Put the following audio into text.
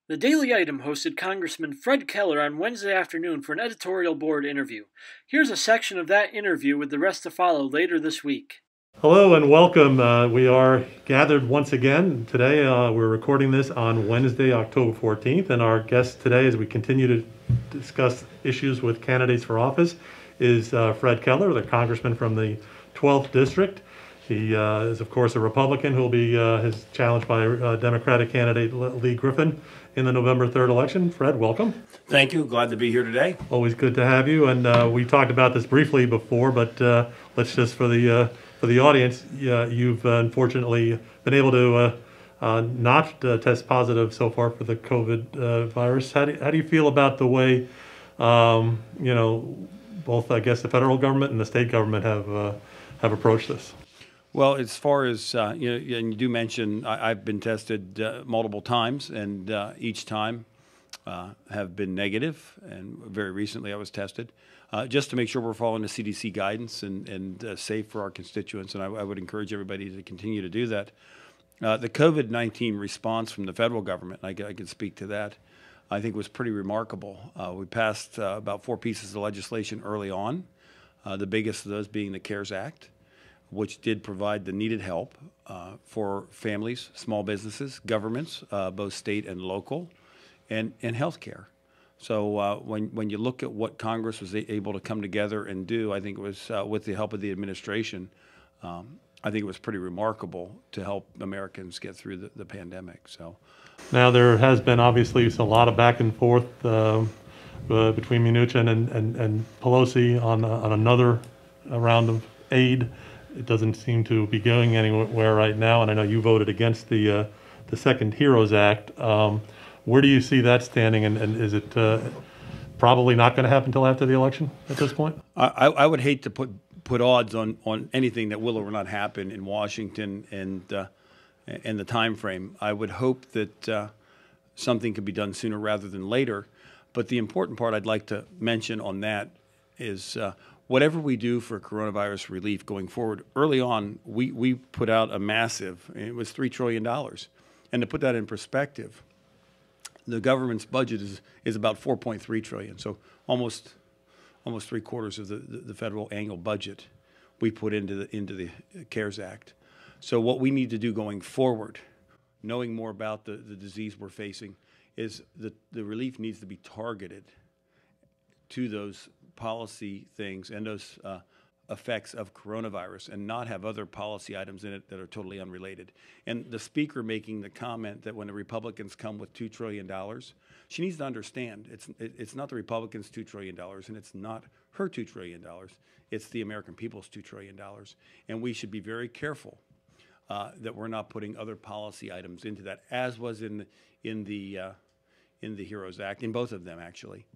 The Daily Item hosted Congressman Fred Keller on Wednesday afternoon for an editorial board interview. Here's a section of that interview with the rest to follow later this week. Hello and welcome. We are gathered once again. Today we're recording this on Wednesday, October 14th, and our guest today, as we continue to discuss issues with candidates for office, is Fred Keller, the congressman from the 12th District. He is, of course, a Republican who will be challenged by Democratic candidate Lee Griffin in the November 3rd election. Fred, welcome. Thank you. Glad to be here today. Always good to have you. And we talked about this briefly before, but let's just for the audience, you've unfortunately been able to not test positive so far for the COVID virus. How do you feel about the way, both I guess the federal government and the state government have approached this? Well, as far as, and you do mention, I've been tested multiple times, and each time have been negative, and very recently I was tested, just to make sure we're following the CDC guidance and safe for our constituents, and I would encourage everybody to continue to do that. The COVID-19 response from the federal government, I can speak to that, I think was pretty remarkable. We passed about 4 pieces of legislation early on, the biggest of those being the CARES Act, which did provide the needed help for families, small businesses, governments, both state and local, and healthcare. So when you look at what Congress was able to come together and do, I think it was with the help of the administration, I think it was pretty remarkable to help Americans get through the pandemic. So now there has been obviously a lot of back and forth between Mnuchin and Pelosi on another round of aid. It doesn't seem to be going anywhere right now, and I know you voted against the second HEROES Act. Where do you see that standing, and is it probably not going to happen until after the election at this point? I would hate to put odds on anything that will or will not happen in Washington and the time frame. I would hope that something could be done sooner rather than later. But the important part I'd like to mention on that is whatever we do for coronavirus relief going forward, early on, we put out a massive, it was $3 trillion. And to put that in perspective, the government's budget is about $4.3 trillion. So almost 3/4 of the federal annual budget we put into the CARES Act. So what we need to do going forward, knowing more about the disease we're facing, is the relief needs to be targeted to those policy things and those effects of coronavirus, and not have other policy items in it that are totally unrelated. And the speaker making the comment that when the Republicans come with $2 trillion, she needs to understand it's not the Republicans' $2 trillion, and it's not her $2 trillion. It's the American people's $2 trillion. And we should be very careful that we're not putting other policy items into that, as was in the HEROES Act, in both of them actually.